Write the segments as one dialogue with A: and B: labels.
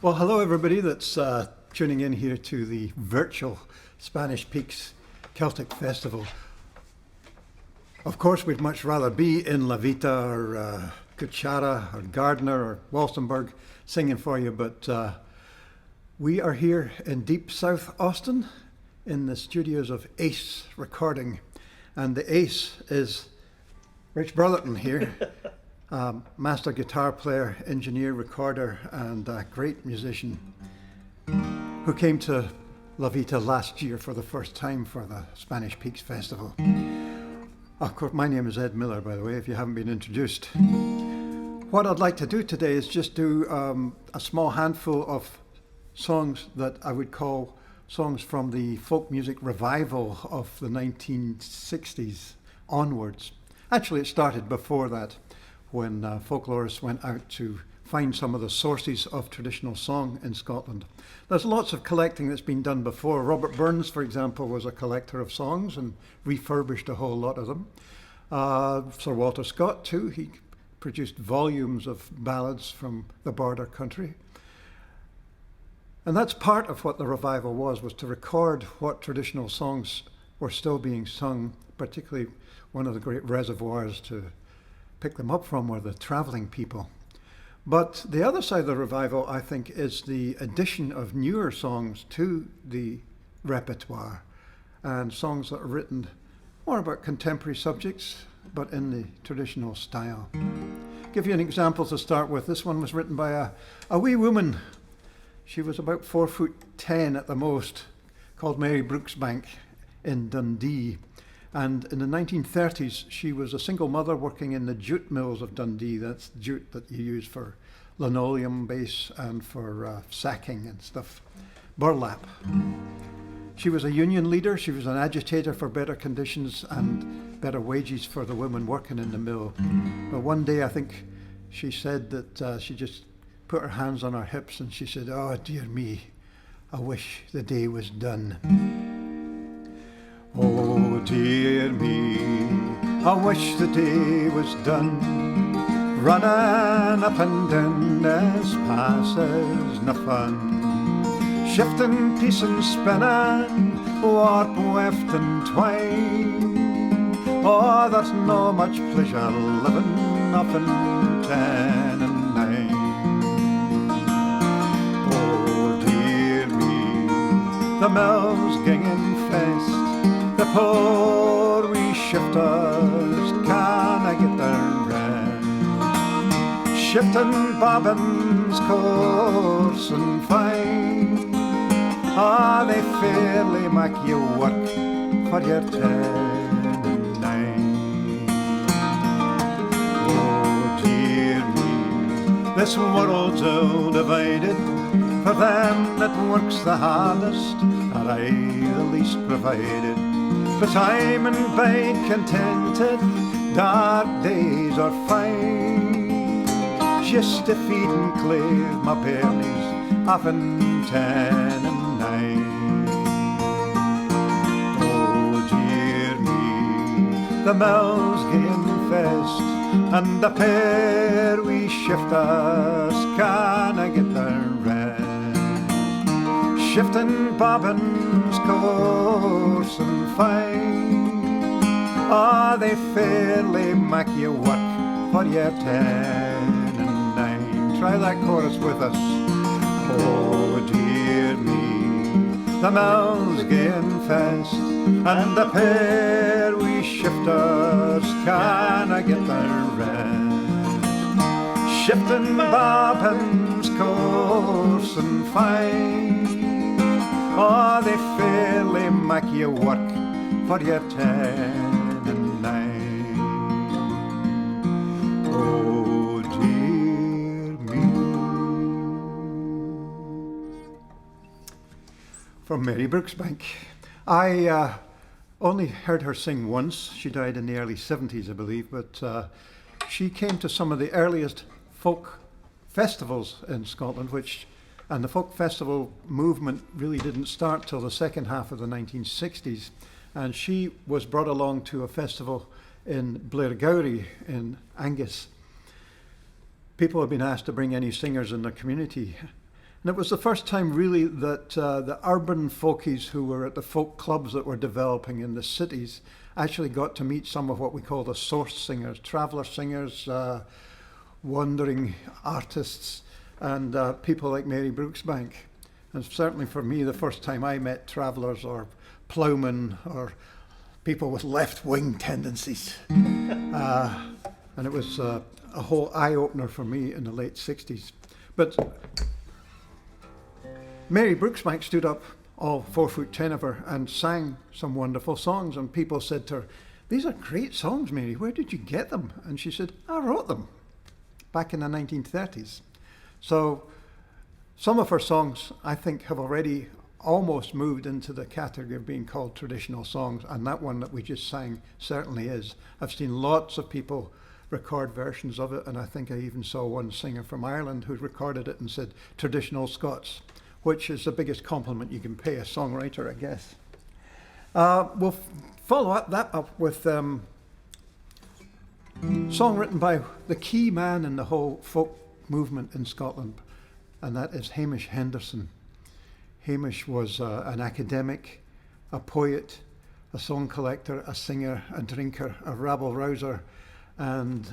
A: Well, hello everybody that's tuning in here to the virtual Spanish Peaks Celtic Festival. Of course, we'd much rather be in La Vita or Cuchara or Gardner or Walstenburg singing for you, but we are here in deep South Austin in the studios of Ace Recording. And the Ace is Rich Brotherton here. Master guitar player, engineer, recorder, and great musician who came to La Vita last year for the first time for the Spanish Peaks Festival. Of course, my name is Ed Miller, by the way, if you haven't been introduced. What I'd like to do today is just do a small handful of songs that I would call songs from the folk music revival of the 1960s onwards. Actually, it started before that, when folklorists went out to find some of the sources of traditional song in Scotland. There's lots of collecting that's been done before. Robert Burns, for example, was a collector of songs and refurbished a whole lot of them. Sir Walter Scott, too, he produced volumes of ballads from the border country. And that's part of what the revival was to record what traditional songs were still being sung, particularly one of the great reservoirs to pick them up from were the traveling people. But the other side of the revival, I think, is the addition of newer songs to the repertoire, and songs that are written more about contemporary subjects, but in the traditional style. Give you an example to start with. This one was written by a wee woman. She was about 4'10" at the most, called Mary Brooksbank in Dundee. And in the 1930s, she was a single mother working in the jute mills of Dundee. That's jute that you use for linoleum base and for sacking and stuff, burlap. She was a union leader. She was an agitator for better conditions and better wages for the women working in the mill. But one day, I think she said that she just put her hands on her hips and she said, "Oh, dear me, I wish the day was done." Oh dear me, I wish the day was done, running up and down as passes no fun, shifting, piecing, spinning, warp, weft and twine. Oh, there's no much pleasure living up in 10 and 9. Oh dear me, the mill's ginging fast, the poor wee shifters canna get their rest, shifting bobbins coarse and fine. They fairly make you work for your 10 and 9. Oh dear me, this world's all divided, for them that works the hardest are aye the least provided. But I'm in bed contented, dark days are fine, just to feed and cleave my bairnies often 10 and 9. Oh dear me, the mill's getting fast, and the pair wee shifters canna get their rest, shifting bobbins coarse and fine. They fairly make you work for your 10 and 9. Try that chorus with us. Oh dear me, the mill's getting fast, and the pair wee shifters canna get their rest, shifting bobbins coarse and fine. They fairly make you work for your 10 and 9. Oh dear me. From Mary Brooksbank. I only heard her sing once. She died in the early 70s, I believe, but she came to some of the earliest folk festivals in Scotland, and the folk festival movement really didn't start till the second half of the 1960s. And she was brought along to a festival in Blairgowrie in Angus. People have been asked to bring any singers in their community. And it was the first time really that the urban folkies who were at the folk clubs that were developing in the cities actually got to meet some of what we call the source singers, traveller singers, wandering artists, and people like Mary Brooksbank. And certainly for me, the first time I met travellers or ploughmen or people with left-wing tendencies. And it was a whole eye-opener for me in the late 60s. But Mary Brooksbank stood up, all 4'10" of her, and sang some wonderful songs. And people said to her, "These are great songs, Mary. Where did you get them?" And she said, "I wrote them back in the 1930s. So some of her songs, I think, have already almost moved into the category of being called traditional songs. And that one that we just sang certainly is. I've seen lots of people record versions of it. And I think I even saw one singer from Ireland who recorded it and said, "Traditional Scots," which is the biggest compliment you can pay a songwriter, I guess. We'll follow that up with a song written by the key man in the whole folk movement in Scotland, and that is Hamish Henderson. Hamish was an academic, a poet, a song collector, a singer, a drinker, a rabble-rouser, and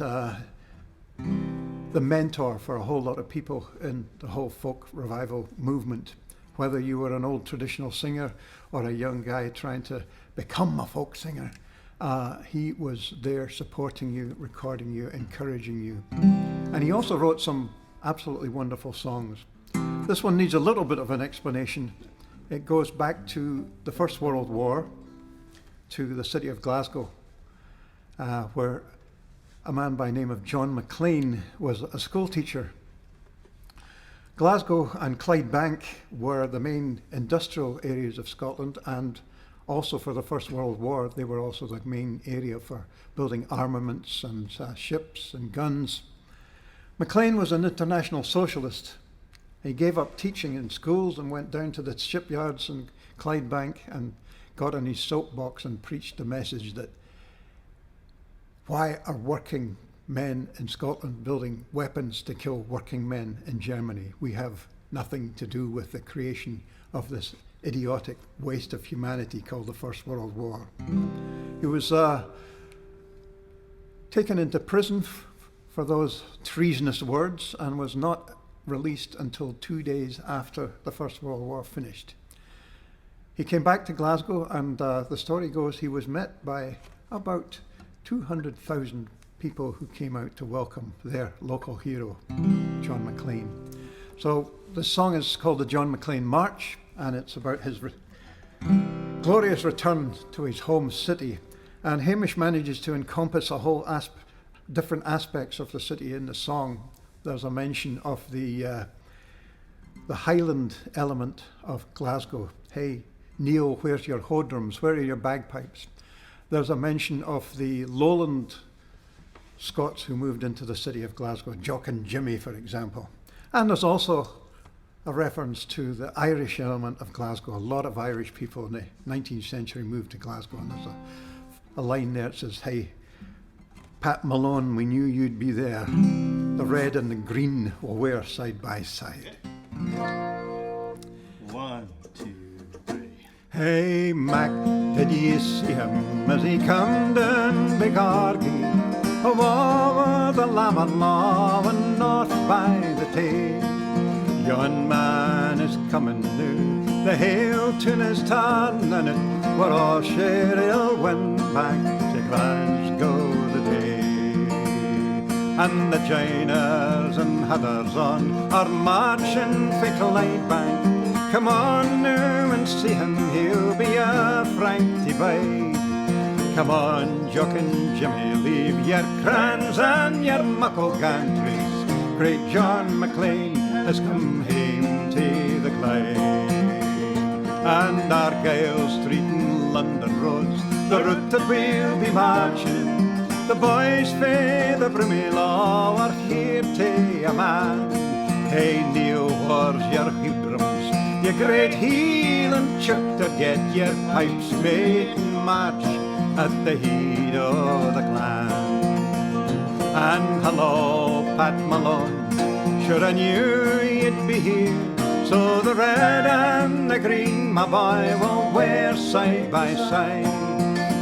A: the mentor for a whole lot of people in the whole folk revival movement. Whether you were an old traditional singer or a young guy trying to become a folk singer, he was there supporting you, recording you, encouraging you. And he also wrote some absolutely wonderful songs. This one needs a little bit of an explanation. It goes back to the First World War, to the city of Glasgow, where a man by the name of John McLean was a school teacher. Glasgow and Clydebank were the main industrial areas of Scotland, and also for the First World War, they were also the main area for building armaments and ships and guns. McLean was an international socialist. He gave up teaching in schools and went down to the shipyards in Clydebank and got on his soapbox and preached the message that why are working men in Scotland building weapons to kill working men in Germany? We have nothing to do with the creation of this idiotic waste of humanity called the First World War. He was taken into prison for those treasonous words and was not released until 2 days after the First World War finished. He came back to Glasgow, and the story goes he was met by about 200,000 people who came out to welcome their local hero, John McLean. So the song is called the John McLean March, and it's about his glorious return to his home city. And Hamish manages to encompass a whole different aspects of the city in the song. There's a mention of the Highland element of Glasgow. Hey, Neil, where's your hodrums? Where are your bagpipes? There's a mention of the lowland Scots who moved into the city of Glasgow, Jock and Jimmy, for example. And there's also a reference to the Irish element of Glasgow. A lot of Irish people in the 19th century moved to Glasgow, and there's a line there that says, "Hey, Pat Malone, we knew you'd be there. The red and the green will wear side by side."
B: 1, 2, 3.
A: Hey, Mac, did ye see him as he come down Big Argy? Over the Lammerlaw and north by the Tay. Yon man is coming now, the hail tune is turning it. We're all sure he'll win back to Glasgow the day. And the Jiners and Heathers on are marching for Clydebank. Come on now and see him, he'll be a fright to bide. Come on, Jock and Jimmy, leave your crans and your muckle gantries. Great John McLean has come hame to the Clyde. And Argyle Street and London roads, the route that we'll be marching. The boys fae the Brummelaw are here to a man. Hey Neil, where's your hoodrums? You great heel and chuck to get your pipes made and march at the head of the clan. And hello, Pat Malone, sure I knew you'd be here. So the red and the green, my boy, will wear side by side.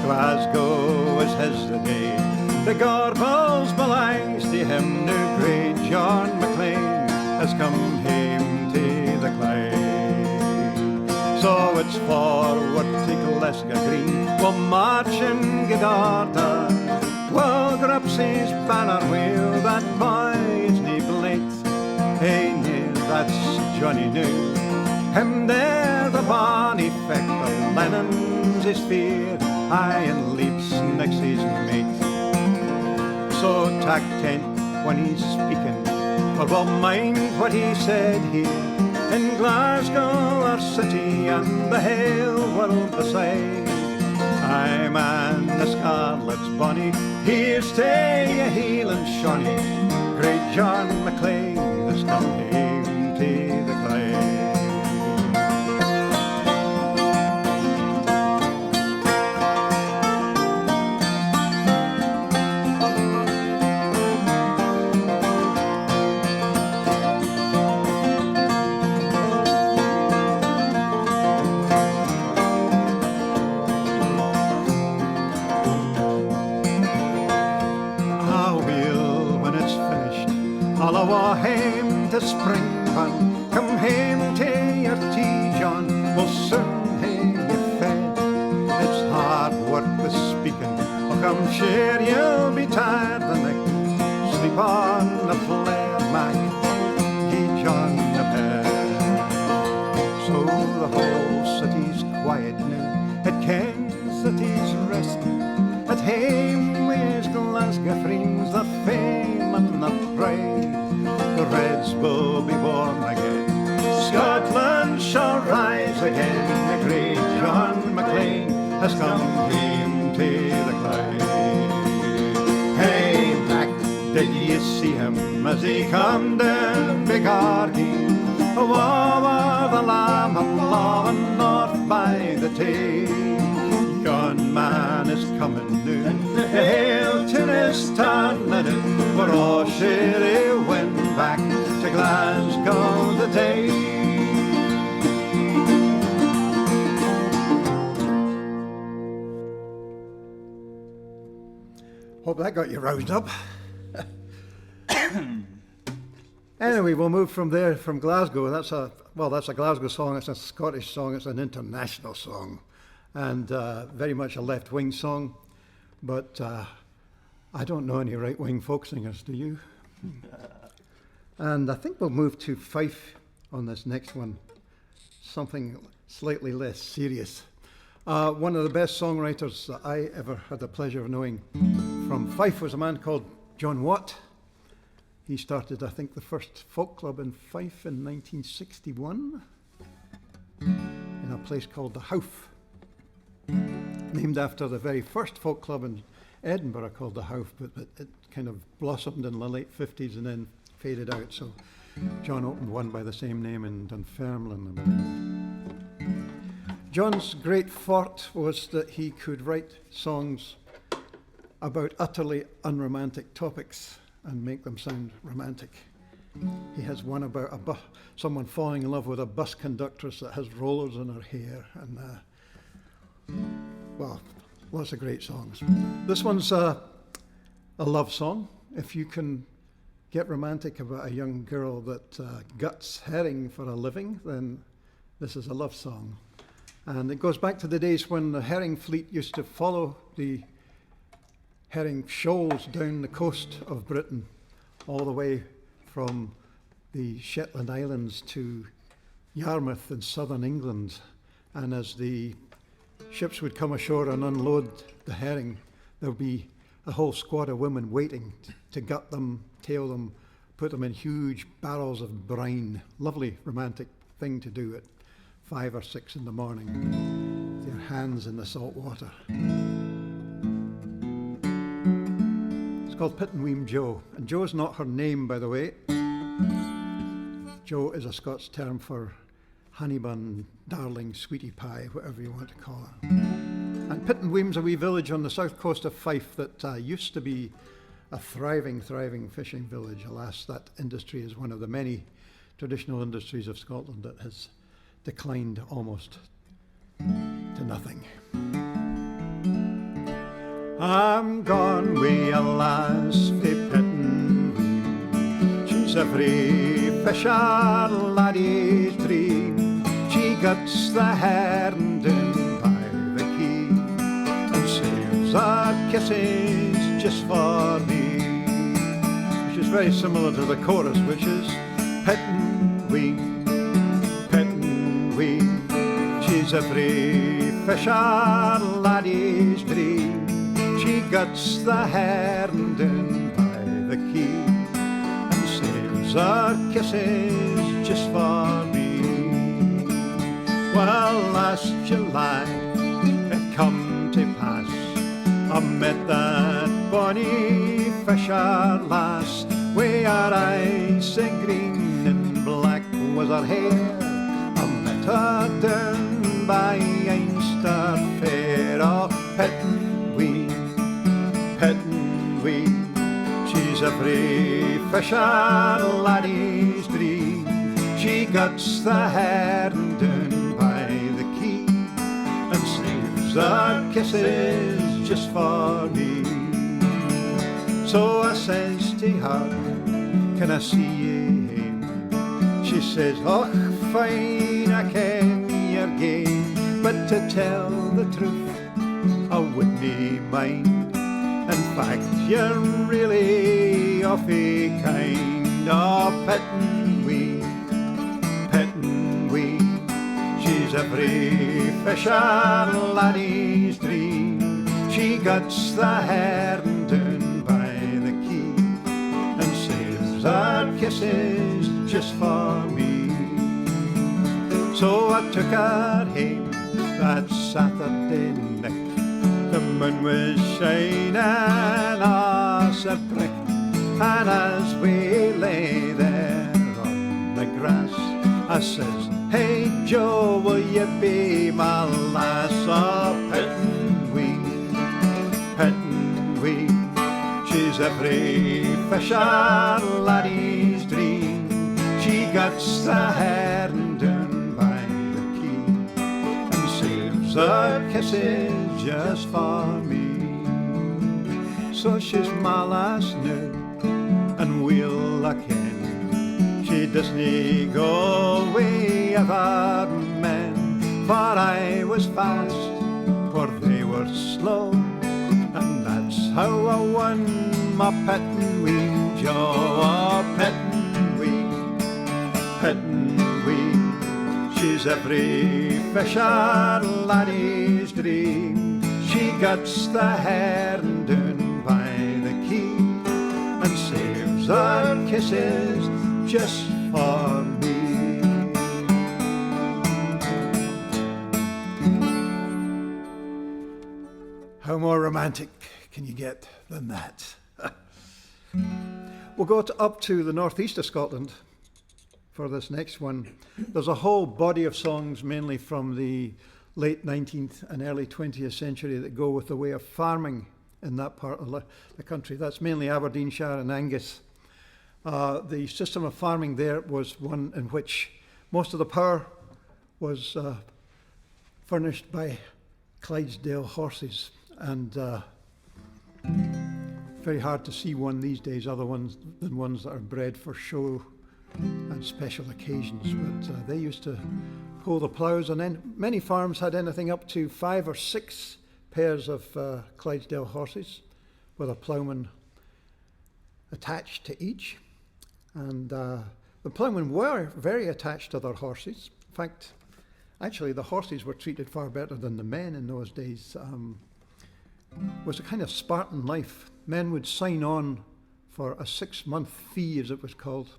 A: Glasgow is his the day, the Gorbals belongs to him. Now great John McLean has come home to the Clyde. So it's forward to Glasgow Green, we'll march in good order. Well, Grubsy's banner wheel, that boy is nae blate. Hey, no, that's Johnny New. Him there, the bonny feck, the Lennon's his fear, aye, and Leaps next his mate. So tack tent when he's speaking, but we'll mind what he said here. In Glasgow, our city, and the hale world beside. Aye, man, the Scarlet's bonny, here's to ye, heel and Shawnee. Great John McLean has come home to the Clyde. Hame to Springburn, come hame to your tea, John, we'll soon hae you fed. It's hard work with speaking, oh come sure you'll be tired the night. Sleep on the flare, Mac, gie John the bed. So the whole city's quiet now, it kens that he's resting. At hame with Glasgow friends, the fame and the pride. The Reds will be born again, Scotland shall rise again. The great John McLean has come home to the Clyde. Hey, Mac, did ye see him as he come down Bigargy? Over the Lamb of Love north by the Tay. Yon man is coming now, hail to his turning in. We're all sure win back to Glasgow the day. Hope that got you roused up. Anyway, we'll move from there, from Glasgow. That's a Glasgow song, it's a Scottish song, it's an international song. And very much a left-wing song, but I don't know any right-wing folk singers, do you? And I think we'll move to Fife on this next one, something slightly less serious. One of the best songwriters that I ever had the pleasure of knowing from Fife was a man called John Watt. He started, I think, the first folk club in Fife in 1961 in a place called the Howff, named after the very first folk club in Edinburgh called the Howff, but it kind of blossomed in the late 50s and then faded out. So John opened one by the same name in Dunfermline, I believe. John's great forte was that he could write songs about utterly unromantic topics and make them sound romantic. He has one about someone falling in love with a bus conductress that has rollers in her hair, and well, lots of great songs. This one's a love song. If you can get romantic about a young girl that guts herring for a living, then this is a love song. And it goes back to the days when the herring fleet used to follow the herring shoals down the coast of Britain, all the way from the Shetland Islands to Yarmouth in southern England. And as the ships would come ashore and unload the herring, there would be a whole squad of women waiting to gut them, tail them, put them in huge barrels of brine. Lovely romantic thing to do at 5 or 6 in the morning, with your hands in the salt water. It's called Pittenweem Joe, and Joe's not her name, by the way. Joe is a Scots term for honeybun, darling, sweetie pie, whatever you want to call her. And Pittenweem's a wee village on the south coast of Fife that used to be a thriving fishing village. Alas, that industry is one of the many traditional industries of Scotland that has declined almost to nothing. I'm gone wi' a lass fae Pittenweem. She's every fisher laddie's dream. She gets the herring down by the quay and saves her kisses just for me. Which is very similar to the chorus, which is Pittenweem, Pittenweem. She's every fisher laddie's dream. She gets the herring down by the quay and saves her kisses just for me. Well, last July it come to pass I met that bonny fisher lass, wi' her eyes sae green and black was her hair. I met her down by Einster Fair. Oh, Pittenweem, Pittenweem, she's every fisher laddie's dream. She gets the herring down by the quay and saves her kisses just for me. So I says to her, can I see ye hame? She says, och, fine, I ken your game, but to tell the truth, I wouldn't mind. In fact, you're really awfully kind. Oh, Pittenweem, Pittenweem, she's every fisher laddie's dream. She gets the herring down by the quay and saves her kisses just for me. So I took her home that Saturday night. The moon was shining as a brick, and as we lay there on the grass, I says, hey Joe, will you be my lass? Oh, Pittenweem, Pittenweem, she's every fisher laddie's dream. She gets the herring down by the quay and saves her kisses just for me. So she's my lass now, and we'll a ken. She doesn't go away ever men, for I was fast, for they were slow, and that's how I won my Pittenweem Joe. Oh, Pittenweem, Pittenweem, she's every fisher laddie's dream. She gets the herring down by the quay and saves her kisses just for me. How more romantic can you get than that? We'll go up to the northeast of Scotland for this next one. There's a whole body of songs, mainly from the late 19th and early 20th century, that go with the way of farming in that part of the country. That's mainly Aberdeenshire and Angus. The system of farming there was one in which most of the power was furnished by Clydesdale horses, and very hard to see one these days other than ones that are bred for show and special occasions. But they used to pull the ploughs, and then many farms had anything up to 5 or 6 pairs of Clydesdale horses with a ploughman attached to each. And the ploughmen were very attached to their horses. In fact, actually the horses were treated far better than the men in those days. It was a kind of Spartan life. Men would sign on for a 6-month fee, as it was called.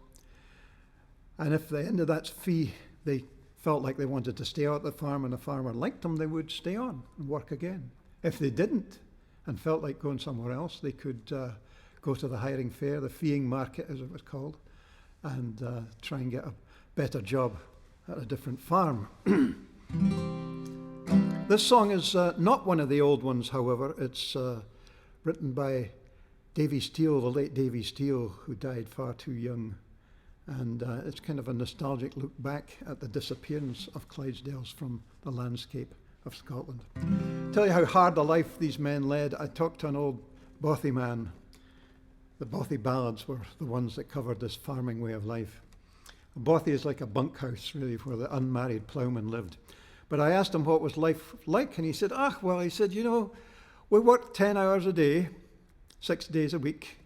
A: And if the end of that fee they felt like they wanted to stay out at the farm and the farmer liked them, they would stay on and work again. If they didn't and felt like going somewhere else, they could go to the hiring fair, the feeing market as it was called, and try and get a better job at a different farm. This song is not one of the old ones, however. It's written by Davy Steele, the late Davy Steele, who died far too young And it's kind of a nostalgic look back at the disappearance of Clydesdales from the landscape of Scotland. Tell you how hard a life these men led. I talked to an old bothy man. The bothy ballads were the ones that covered this farming way of life. A bothy is like a bunkhouse, really, where the unmarried ploughman lived. But I asked him what was life like, and he said, you know, we worked 10 hours a day, 6 days a week.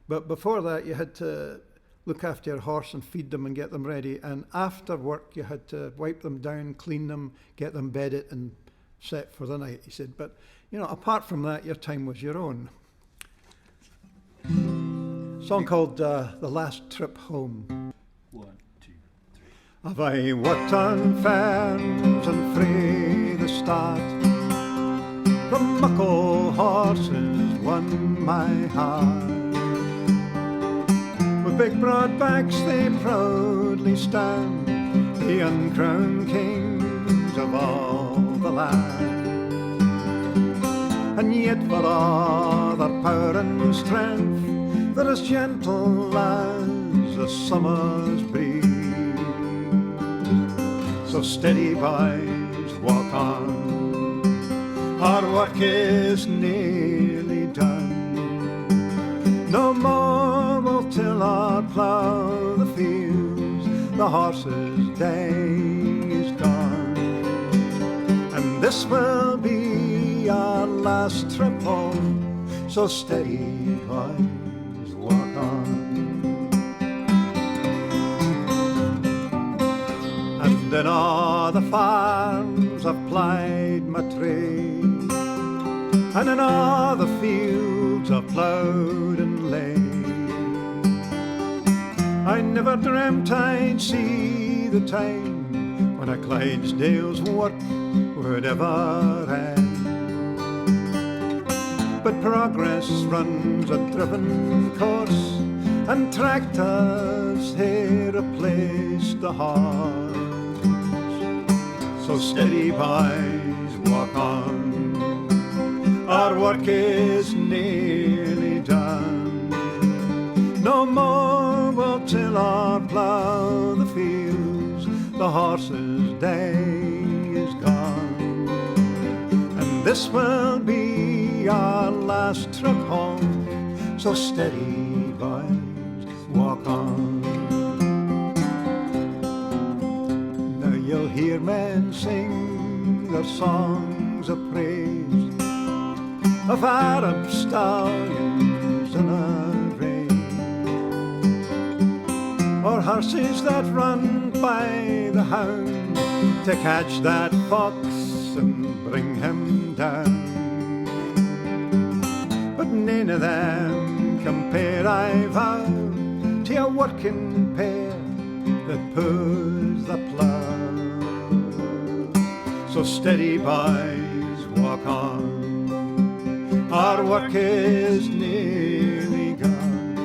A: But before that, you had to look after your horse and feed them and get them ready. And after work, you had to wipe them down, clean them, get them bedded and set for the night. He said, but, you know, apart from that, your time was your own. A song called The Last Trip Home.
B: 1, 2, 3.
A: Have I worked on farms and frae the start? The muckle horses won my heart. With big broad backs they proudly stand, the uncrowned kings of all the land. And yet for all their power and strength, they're as gentle as the summer's breeze. So steady, boys, walk on, our work is nearly done. No more we'll till or plough the fields, the horses' day is gone. And this will be our last trip home, so steady, boys, walk on. And in all the farms I've plied my trade, and in all the fields I've ploughed and laid. I never dreamt I'd see the time when a Clydesdale's work would ever end. But progress runs a driven course, and tractors here replace the horse. So steady, boys, walk on, our work is nearly done. No more we'll till or plough the fields, the horses' day is gone. And this will be our last trip home, so steady, boys, walk on. Now you'll hear men sing their songs of praise, of Arab stallions in a race, or horses that run by the hound to catch that fox and bring him down. But none of them compare, I vow, to a working pair that pulls the plough. So steady, boys, walk on, our work is nearly gone.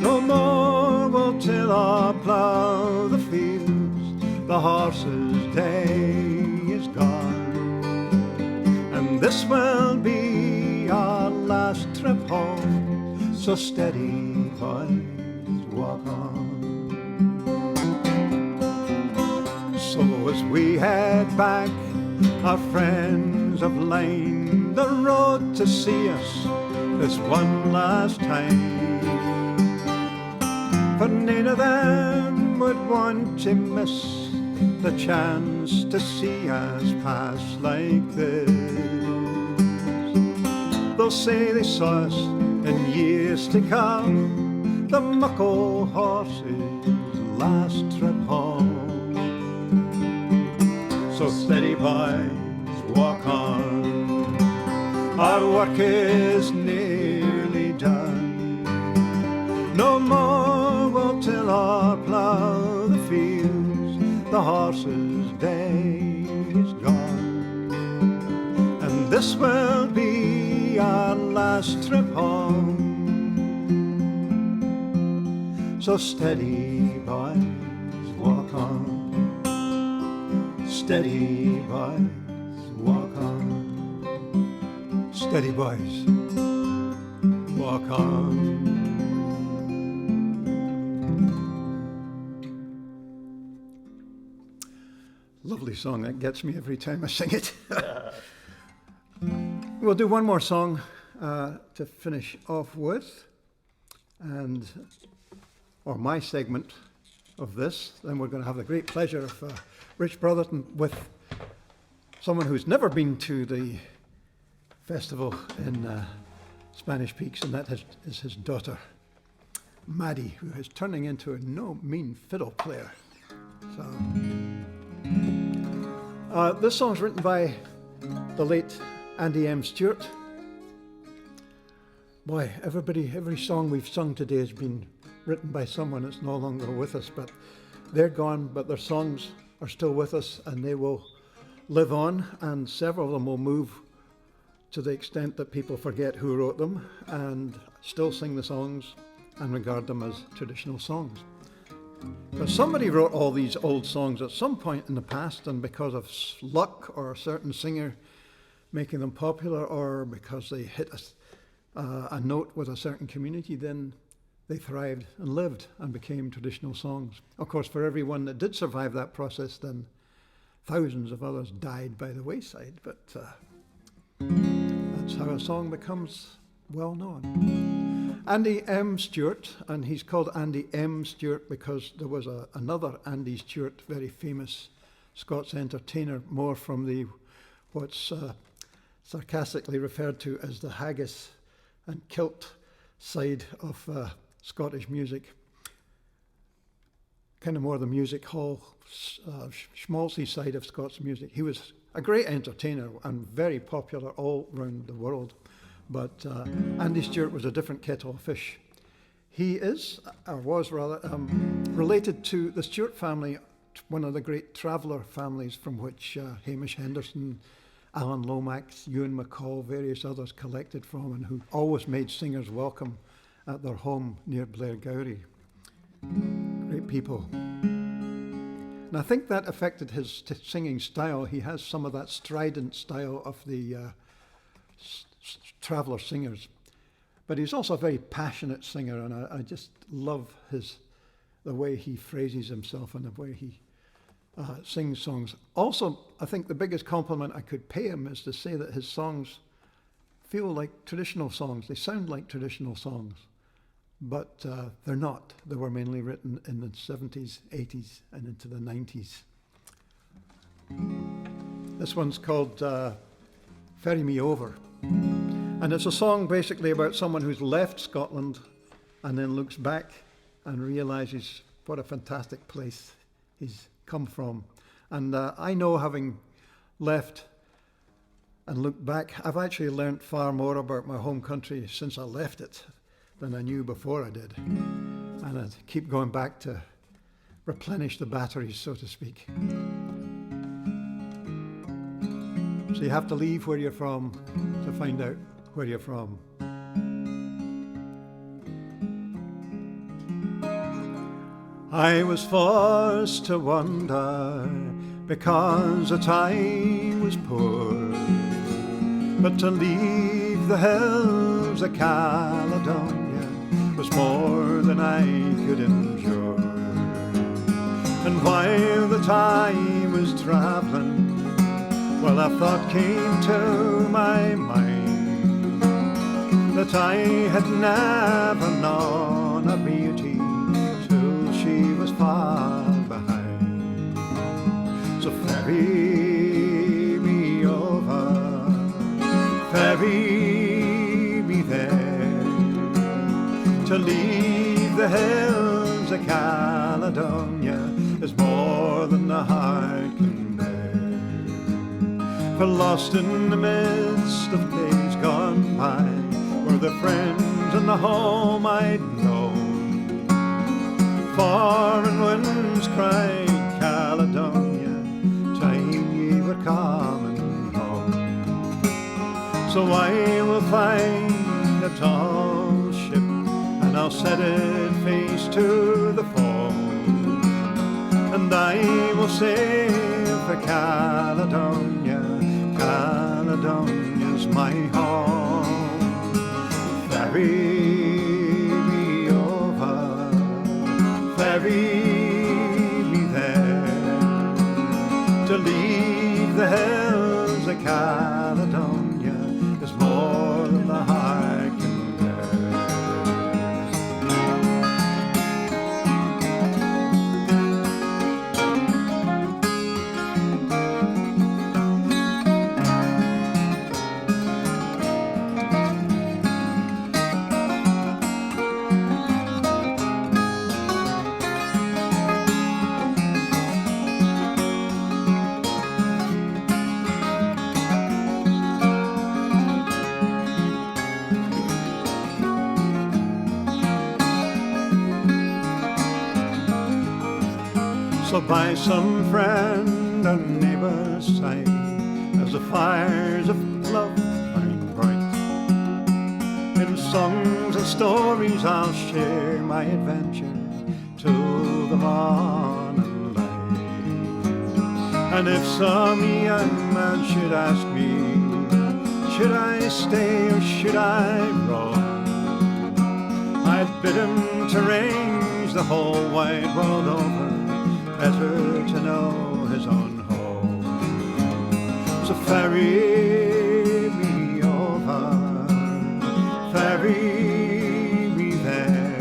A: No more we'll till or plough the fields, the horses' day is gone. And this will be our last trip home, so steady, boys, walk on. So as we head back, our friends have lined the road to see us this one last time. For none of them would want to miss the chance to see us pass like this. They'll say they saw us in years to come, the muckle horses' last trip home. So steady, boys, walk on, our work is nearly done. No more we'll till or plough the fields, the horses' day is gone. And this will be our last trip home, so steady, boys, walk on. Steady, boys, walk on. Steady, boys, walk on. lovely song. That gets me every time I sing it. We'll do one more song to finish off with, or my segment of this. Then we're going to have the great pleasure of Rich Brotherton with someone who's never been to the festival in Spanish Peaks, and that is his daughter, Maddy, who is turning into a no mean fiddle player. So, this song's written by the late Andy M. Stewart. Boy, every song we've sung today has been written by someone that's no longer with us, but they're gone, but their songs are still with us, and they will live on, and several of them will move to the extent that people forget who wrote them and still sing the songs and regard them as traditional songs. But somebody wrote all these old songs at some point in the past, and because of luck or a certain singer making them popular, or because they hit a note with a certain community, then they thrived and lived and became traditional songs. Of course, for everyone that did survive that process, then thousands of others died by the wayside, but that's how a song becomes well known. Andy M. Stewart, and he's called Andy M. Stewart because there was another Andy Stewart, very famous Scots entertainer, more from the what's sarcastically referred to as the haggis and kilt side of Scottish music, kind of more the music hall, schmaltzy side of Scots music. He was a great entertainer and very popular all around the world. But Andy Stewart was a different kettle of fish. He is, or was rather, related to the Stewart family, one of the great traveller families from which Hamish Henderson, Alan Lomax, Ewan MacColl, various others collected from, and who always made singers welcome at their home near Blairgowrie. Great people. And I think that affected his singing style. He has some of that strident style of the traveller singers. But he's also a very passionate singer, and I just love the way he phrases himself and the way he sings songs. Also, I think the biggest compliment I could pay him is to say that his songs feel like traditional songs. They sound like traditional songs, but they're not. They were mainly written in the 70s, 80s, and into the 90s. This one's called Ferry Me Over. And it's a song basically about someone who's left Scotland and then looks back and realises what a fantastic place he's come from. And I know, having left and looked back, I've actually learnt far more about my home country since I left it than I knew before I did. And I keep going back to replenish the batteries, so to speak. So you have to leave where you're from to find out where you're from. I was forced to wander because the time was poor, but to leave the hills of Caledonia was more than I could endure. And while the time was travelling, well, a thought came to my mind that I had never known a beauty till she was far behind. So ferry me over, ferry me there, to leave the hills of Caledonia is more than the heart can bear. For lost in the midst of days gone by were the friends and the home I'd known. Foreign winds cried Caledonia, time ye were coming home. So I will find a tall ship, and I'll set it face to the foam, and I will sail for Caledonia. Caledonia's my home. Ferry me over, ferry me there, to leave So by some friend or neighbour's side, as the fires of love burn bright, in songs and stories I'll share my adventure till the morning light. And if some young man should ask me, should I stay or should I roam, I'd bid him to range the whole wide world over, better to know his own home. So ferry me over, ferry me there,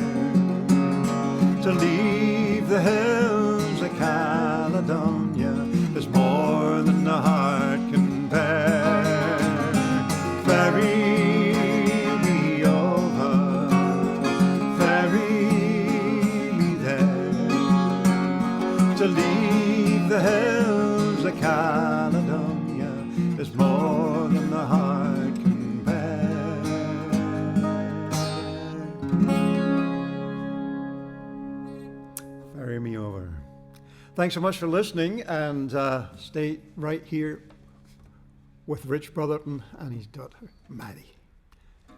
A: to leave the hills of Caledonia is more than the heart can bear. Ferry me over, ferry me there, to leave the hills of Caledonia is more than the heart can bear. Ferry me over. Thanks so much for listening, and stay right here with Rich Brotherton and his daughter Maddy.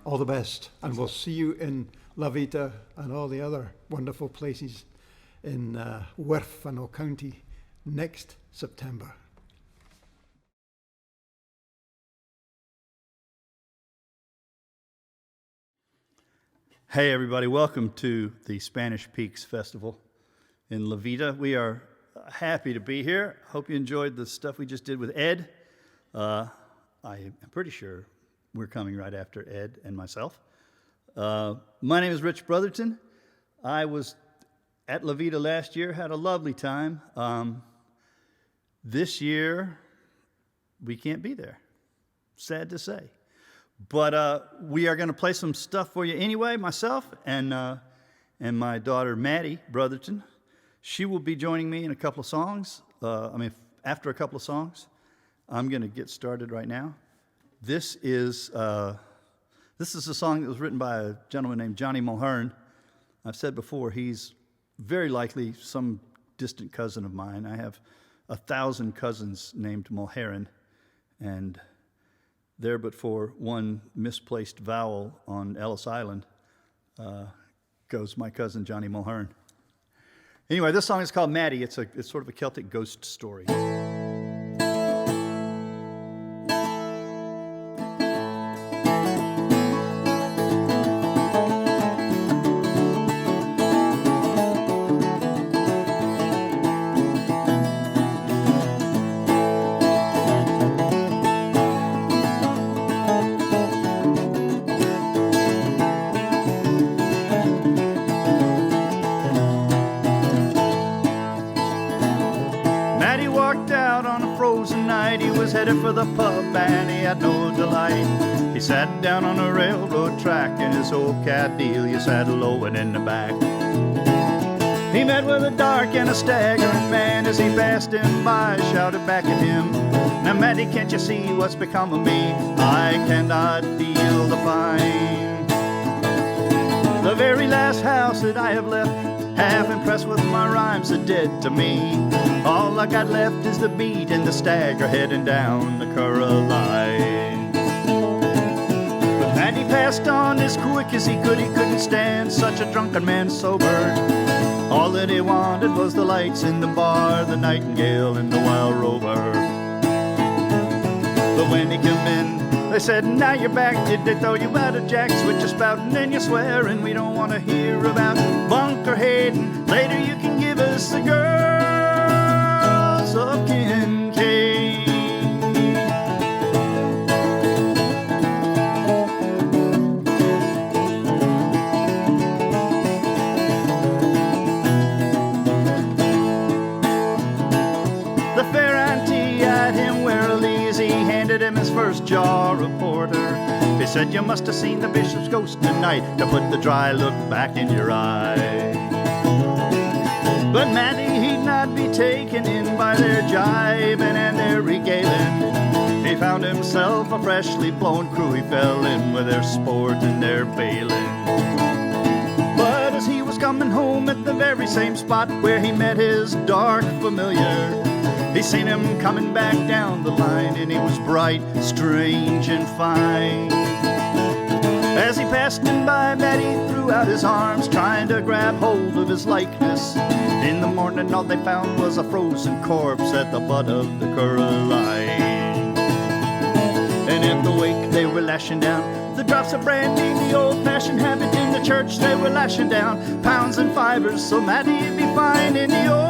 A: All the best, and we'll see you in La Vita and all the other wonderful places in Wirth and O'County next September.
B: Hey everybody, welcome to the Spanish Peaks Festival in La Vita. We are happy to be here. Hope you enjoyed the stuff we just did with Ed. I am pretty sure we're coming right after Ed and myself. My name is Rich Brotherton. I was at La Vita last year, had a lovely time. This year, we can't be there. Sad to say. But we are going to play some stuff for you anyway, myself and my daughter Maddy Brotherton. She will be joining me in a couple of songs. After a couple of songs. I'm going to get started right now. This is a song that was written by a gentleman named Johnny Mulhern. I've said before, he's very likely some distant cousin of mine. I have 1,000 cousins named Mulheron, and there but for one misplaced vowel on Ellis Island goes my cousin Johnny Mulhern. Anyway, this song is called Maddy. It's sort of a Celtic ghost story. Headed for the pub and he had no delight. He sat down on a railroad track in his old Cadelia saddle low and in the back. He met with a dark and a staggering man as he passed him by, shouted back at him, "Now Maddy, can't you see what's become of me? I cannot feel the pine. The very last house that I have left, half impressed with my rhymes, are dead to me. All I got left is the beat and the stagger heading down the Caroline." But Maddy passed on as quick as he couldn't stand such a drunken man sober. All that he wanted was the lights in the bar, the nightingale and the wild rover. But when he came in, they said, "Now you're back. Did they throw you out of Jack? Switch your spout and then you're swearing. We don't want to hear about bunker Hayden. Later you can give us the girls of Kincaid." The fair auntie eyed him warily as he handed him his first jar of porter. He said, "You must have seen the bishop's ghost tonight to put the dry look back in your eye." But Maddy, he'd not be taken in by their jibing and their regaling. He found himself a freshly blown crew. He fell in with their sport and their bailing. But as he was coming home at the very very same spot where he met his dark familiar. He seen him coming back down the line, and he was bright, strange, and fine. As he passed him by, Maddy threw out his arms, trying to grab hold of his likeness. In the morning, all they found was a frozen corpse at the butt of the Caroline. And at the wake, they were lashing down the drops of brandy, the old-fashioned habit in the church. They were lashing down pounds and fivers, so Maddy'd be fine in the old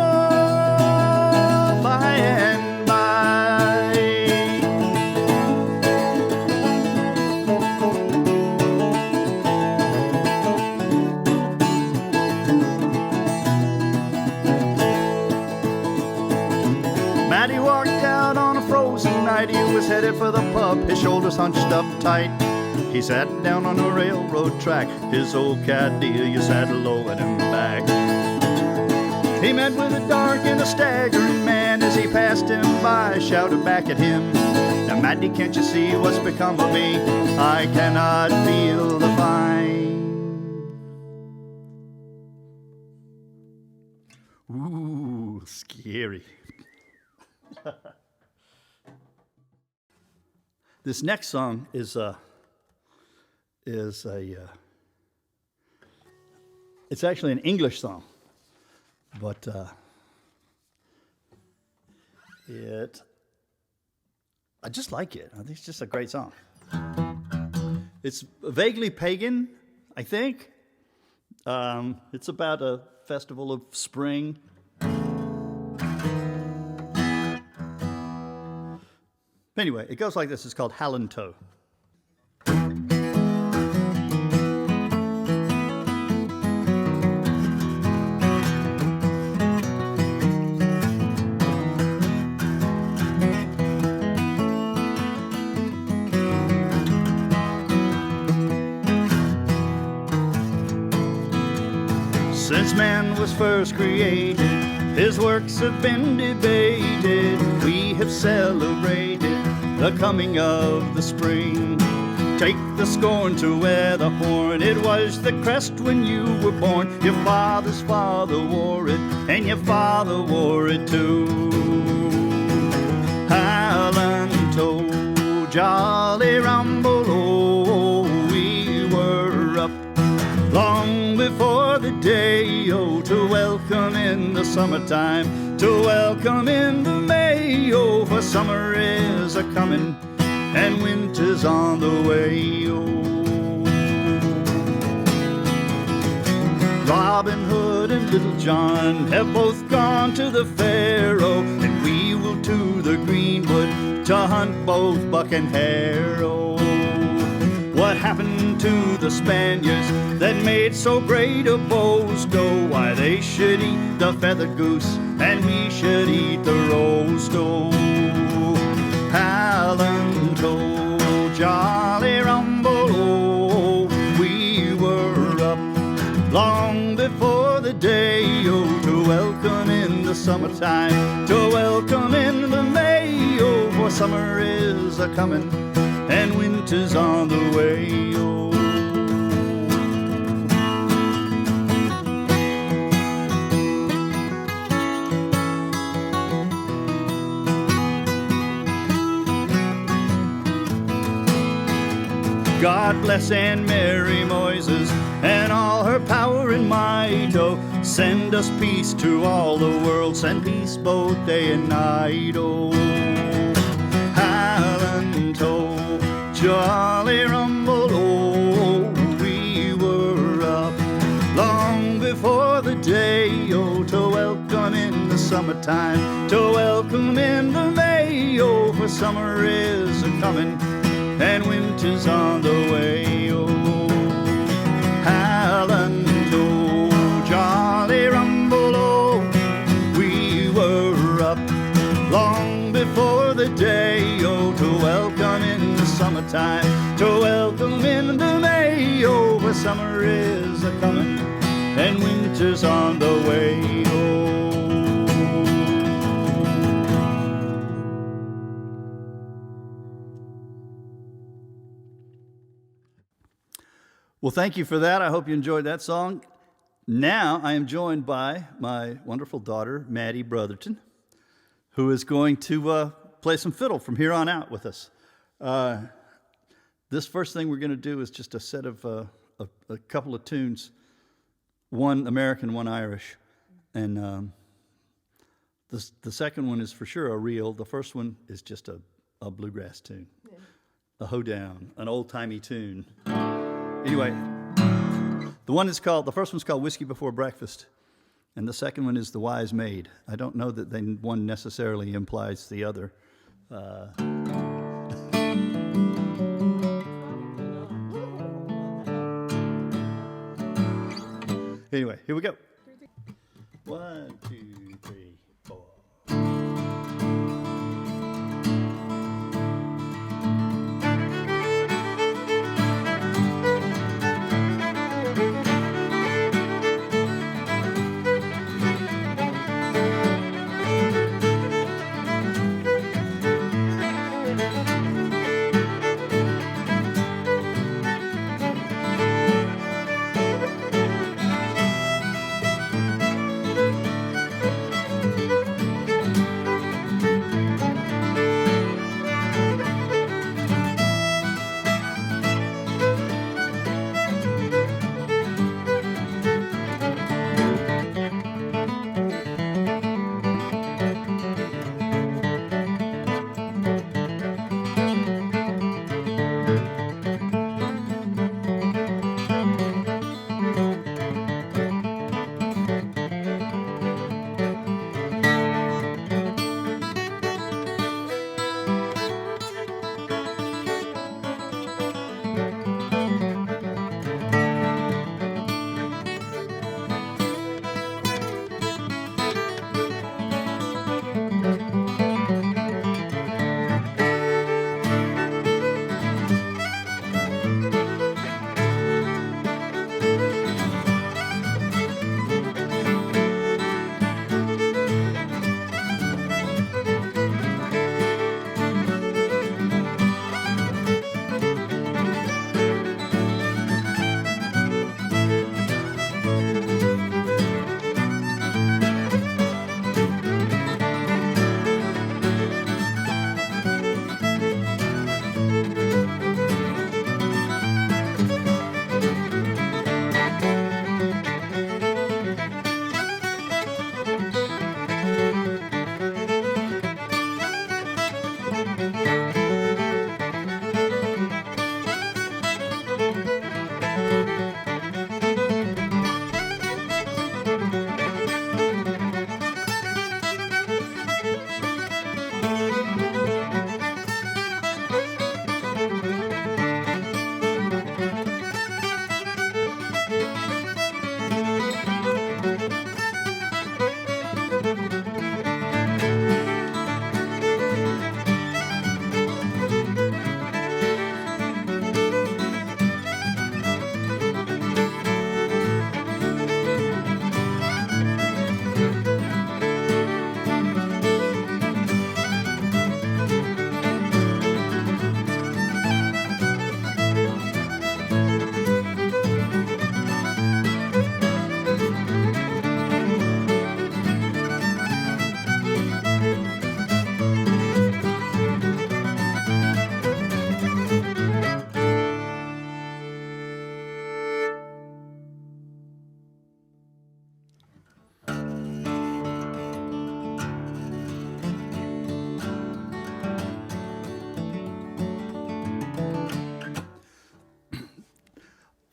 B: by and by. Maddy walked out on a frozen night. He was headed for the pub, his shoulders hunched up tight. He sat down on a railroad track, his old cadelia saddle low at him back. He met with a dark and a staggering man. As he passed him by, shouted back at him, "Now Maddy, can't you see what's become of me? I cannot feel the fine." Ooh, scary. This next song is it's actually an English song, but I just like it. I think it's just a great song. It's vaguely pagan, I think. It's about a festival of spring. Anyway, it goes like this. It's called Hallantoe. Since man was first created, his works have been debated. We have celebrated the coming of the spring. Take the scorn to wear the horn. It was the crest when you were born. Your father's father wore it, and your father wore it too. Hallantoe, jolly rumble, oh, we were up long before the day, oh, to welcome in the summertime, to welcome in the May, oh, for summer is a-comin' and winter's on the way, oh. Robin Hood and Little John have both gone to the fair, oh, and we will to the greenwood to hunt both buck and hare, oh. What happened to the Spaniards that made so great a boast? Oh, why they should eat the feathered goose and we should eat the roast. Oh, Hallantoe, jolly rumble, oh, we were up long before the day, oh, to welcome in the summertime, to welcome in the May, oh, for summer is a-comin' and winter's on the way, oh. God bless Aunt Mary Moises and all her power and might, oh, send us peace to all the world, send peace both day and night, oh. Hallantoe, jolly rumble, oh, we were up long before the day, oh, to welcome in the summertime, to welcome in the May, oh, for summer is a-comin' and winter's on the way, oh. Hallantoe, jolly rumble, oh, we were up long before the day, oh, to welcome in the summertime, to welcome in the May, oh, for summer is a-comin' and winter's on the way, oh. Well, thank you for that. I hope you enjoyed that song. Now I am joined by my wonderful daughter, Maddy Brotherton, who is going to play some fiddle from here on out with us. This first thing we're going to do is just a set of a couple of tunes, one American, one Irish, and the second one is for sure a reel. The first one is just a bluegrass tune, a hoedown, an old-timey tune. Anyway, the first one's called Whiskey Before Breakfast, and the second one is The Wise Maid. I don't know that one necessarily implies the other. Anyway, here we go. 1, 2, 3, 4.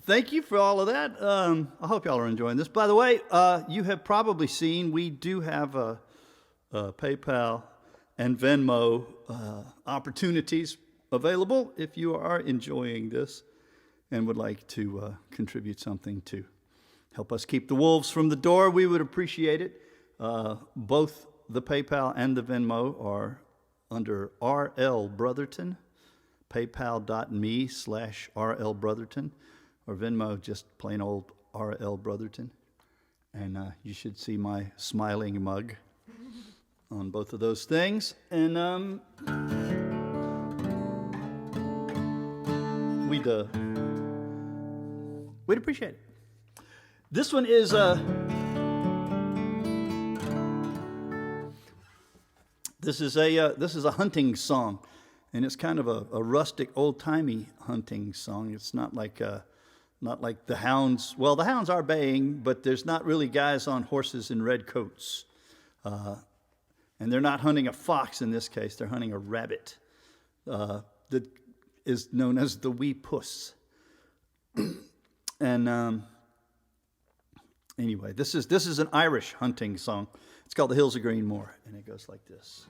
B: Thank you for all of that. I hope y'all are enjoying this. By the way, you have probably seen we do have a PayPal and Venmo opportunities available if you are enjoying this and would like to contribute something to help us keep the wolves from the door. We would appreciate it. Both the PayPal and the Venmo are under rlbrotherton, paypal.me/rlbrotherton. Or Venmo, just plain old R.L. Brotherton. And you should see my smiling mug on both of those things. And we'd appreciate it. This one is this is a hunting song, and it's kind of a rustic, old-timey hunting song. It's not like the hounds. Well, the hounds are baying, but there's not really guys on horses in red coats, and they're not hunting a fox in this case. They're hunting a rabbit that is known as the wee puss. And anyway, this is an Irish hunting song. It's called "The Hills of Green Moor," and it goes like this.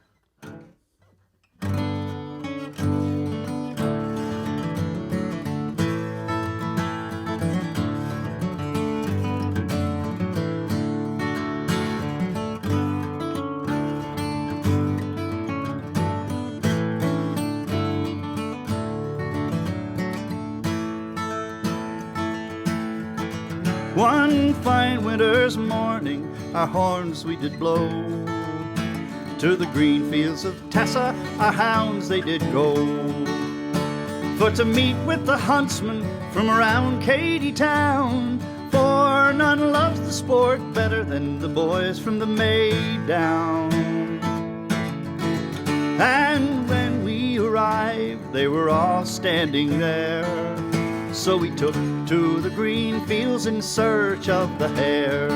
B: One fine winter's morning, our horns we did blow. To the green fields of Tessa, our hounds they did go. For to meet with the huntsmen from around Katy town, for none loves the sport better than the boys from the Maid Down. And when we arrived, they were all standing there. So we took to the green fields in search of the hare.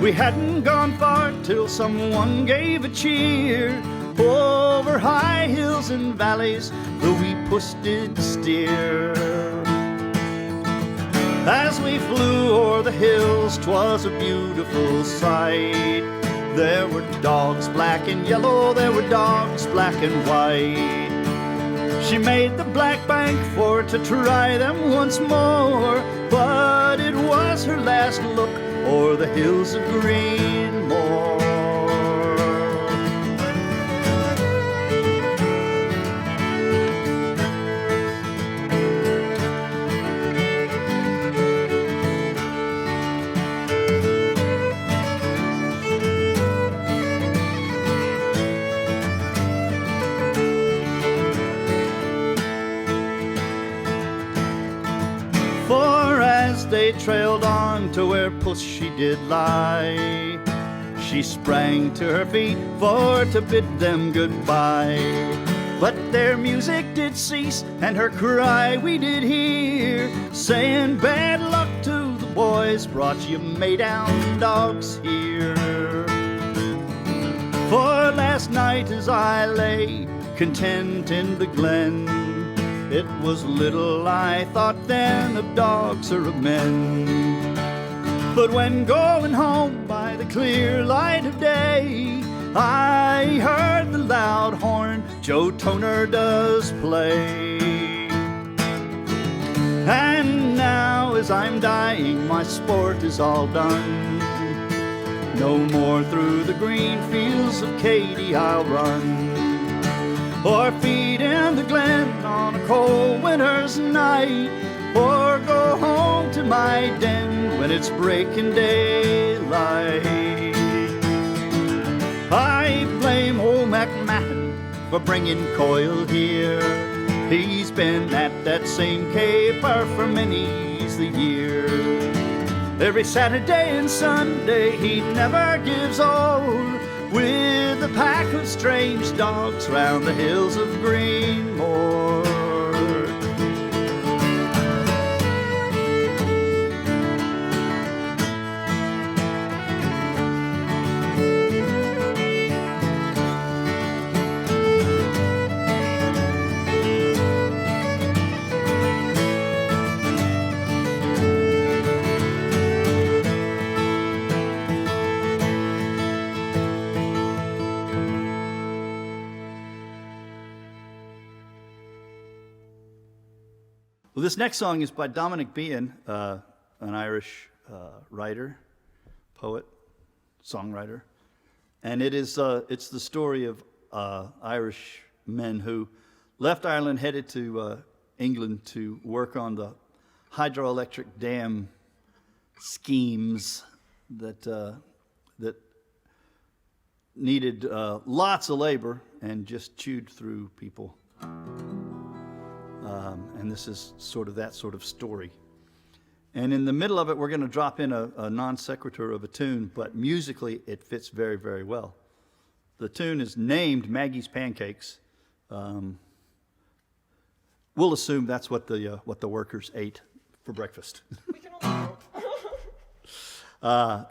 B: We hadn't gone far till someone gave a cheer. Over high hills and valleys the wee puss did steer. As we flew o'er the hills, 'twas a beautiful sight. There were dogs black and yellow, there were dogs black and white. She made the black bank for to try them once more, but it was her last look o'er the hills of green moor. They trailed on to where puss she did lie. She sprang to her feet for to bid them goodbye. But their music did cease, and her cry we did hear, saying, "Bad luck to the boys, brought you Maydown dogs here." For last night as I lay content in the glen, it was little I thought then of dogs or of men. But when going home by the clear light of day, I heard the loud horn Joe Toner does play. And now as I'm dying, my sport is all done. No more through the green fields of Katy I'll run, or feed in the glen on a cold winter's night, or go home to my den when it's breaking daylight. I blame old MacMahon for bringing Coyle here. He's been at that same caper for many's the year. Every Saturday and Sunday he never gives old, with a pack of strange dogs round the hills of green moor. Well, this next song is by Dominic Behan, an Irish writer, poet, songwriter, and it's the story of Irish men who left Ireland, headed to England to work on the hydroelectric dam schemes that needed lots of labor and just chewed through people. And this is sort of that sort of story. And in the middle of it, we're going to drop in a non sequitur of a tune, but musically it fits very, very well. The tune is named Maggie's Pancakes. We'll assume that's what the workers ate for breakfast.
C: We can all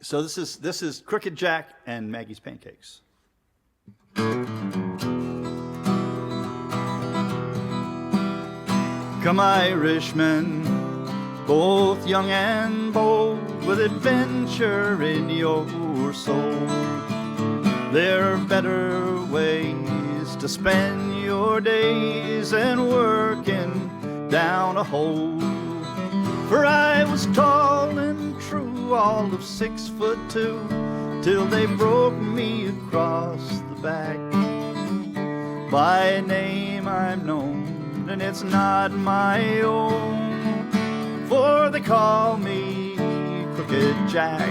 B: So this is Crooked Jack and Maggie's Pancakes. Come Irishmen, both young and bold, with adventure in your soul. There are better ways to spend your days than working down a hole. For I was tall and true, all of 6'2", till they broke me across the back. By name I'm known, and it's not my own, for they call me Crooked Jack.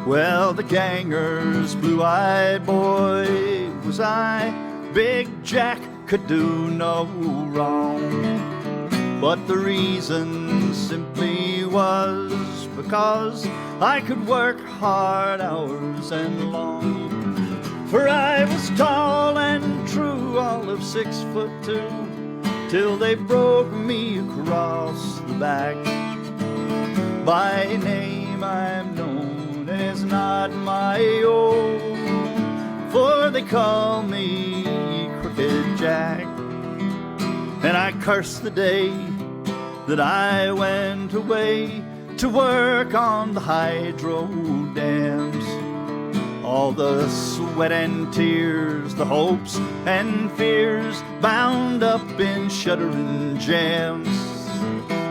B: Well, the ganger's blue-eyed boy was I. Big Jack could do no wrong. But the reason simply was because I could work hard hours and long. For I was tall and true, all of 6'2", till they broke me across the back. By name I'm known, and it's not my own, for they call me Crooked Jack. And I curse the day that I went away to work on the hydro dams. All the sweat and tears, the hopes and fears, bound up in shuddering jams.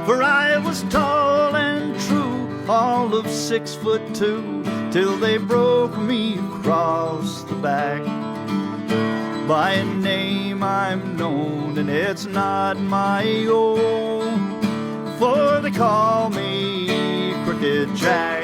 B: For I was tall and true, all of 6'2", till they broke me across the back. By name I'm known, and it's not my own, for they call me Crooked Jack.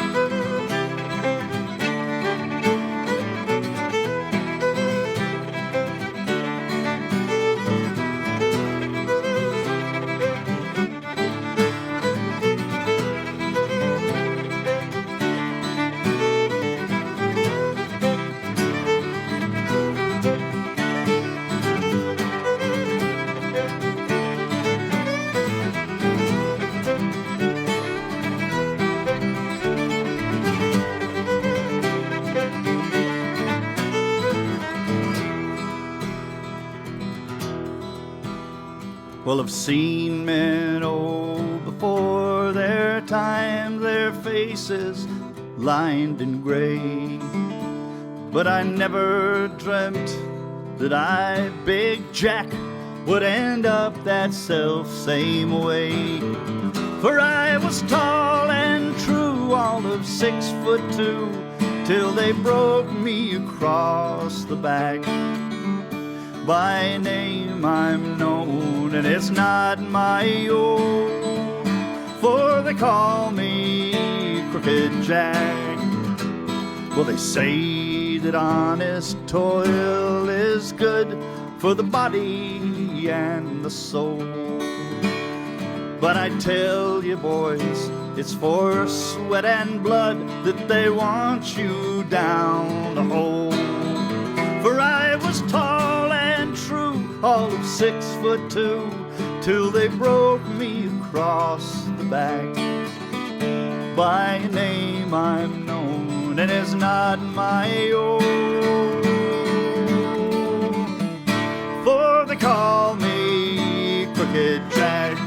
B: Well, I've seen men old before their time, their faces lined in gray. But I never dreamt that I, Big Jack, would end up that self-same way. For I was tall and true, all of 6'2", till they broke me across the back. By name I'm known, and it's not my own, for they call me Crooked Jack. Well, they say that honest toil is good for the body and the soul, but I tell you boys, it's for sweat and blood that they want you down the hole. For I was tall and true, all of 6'2", till they broke me across the back. By name I'm known, and it's not my own, for they call me Crooked Jack.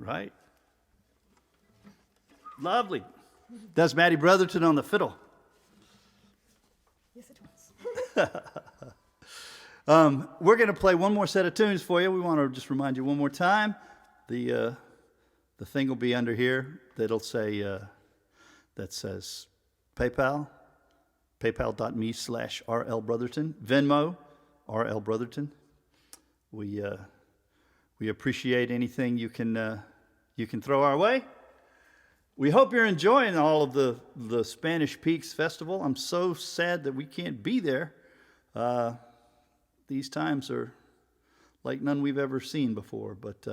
B: Right. Lovely. That's Maddy Brotherton on the fiddle.
C: Yes, it was.
B: We're going to play one more set of tunes for you. We want to just remind you one more time. The thing will be under here that'll say, that says PayPal, paypal.me/rlbrotherton, Venmo, rlbrotherton. We appreciate anything you can throw our way. We hope you're enjoying all of the Spanish Peaks Festival. I'm so sad that we can't be there. These times are like none we've ever seen before, but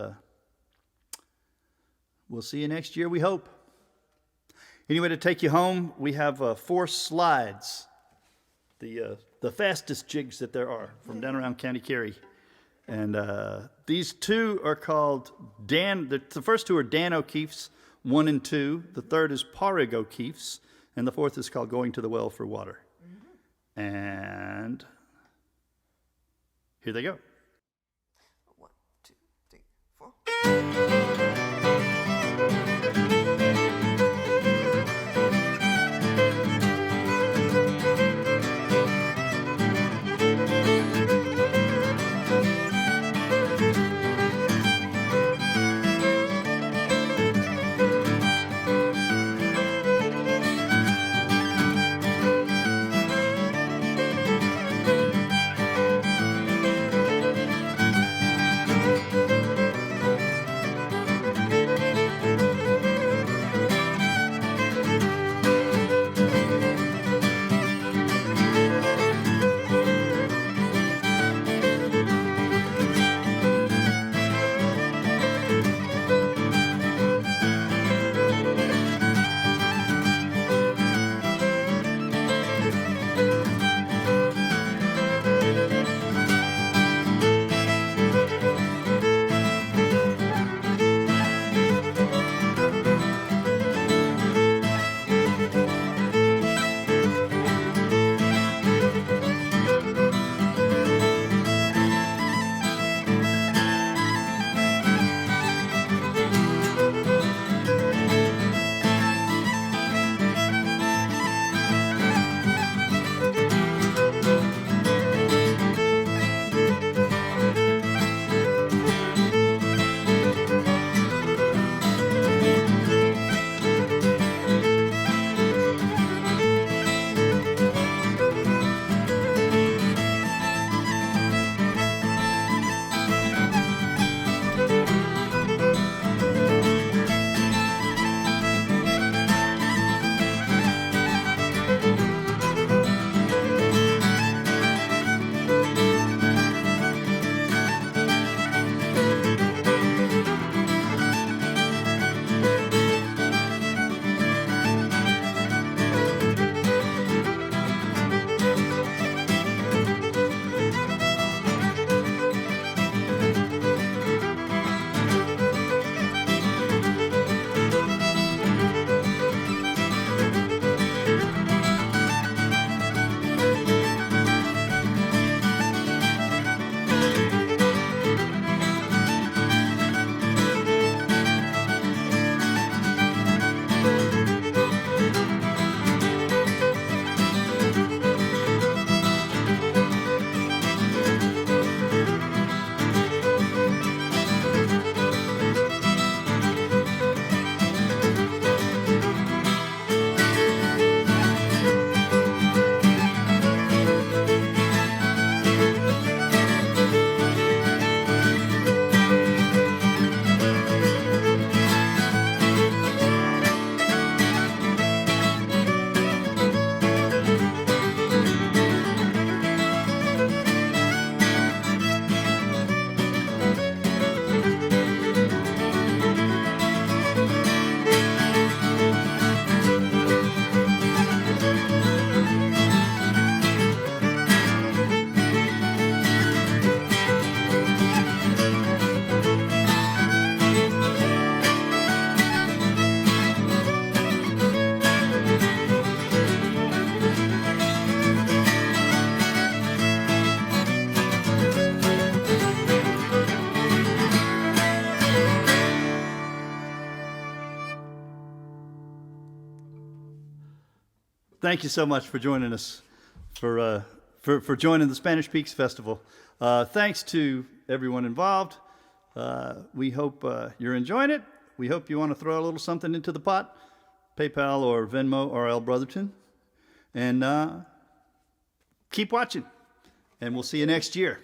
B: we'll see you next year, we hope. Anyway, to take you home, we have 4 slides, the fastest jigs that there are from down around County Kerry. And these 2 are called the first 2 are Dan O'Keefe's, 1 and 2. The third is Padraig O'Keefe's, and the fourth is called Going to the Well for Water. And here they go.
C: 1, 2, 3, 4.
B: thank you so much for joining us for joining the Spanish Peaks Festival. Thanks to everyone involved. We hope you're enjoying it. We hope you want to throw a little something into the pot, PayPal or Venmo or rlbrotherton. And keep watching, and we'll see you next year.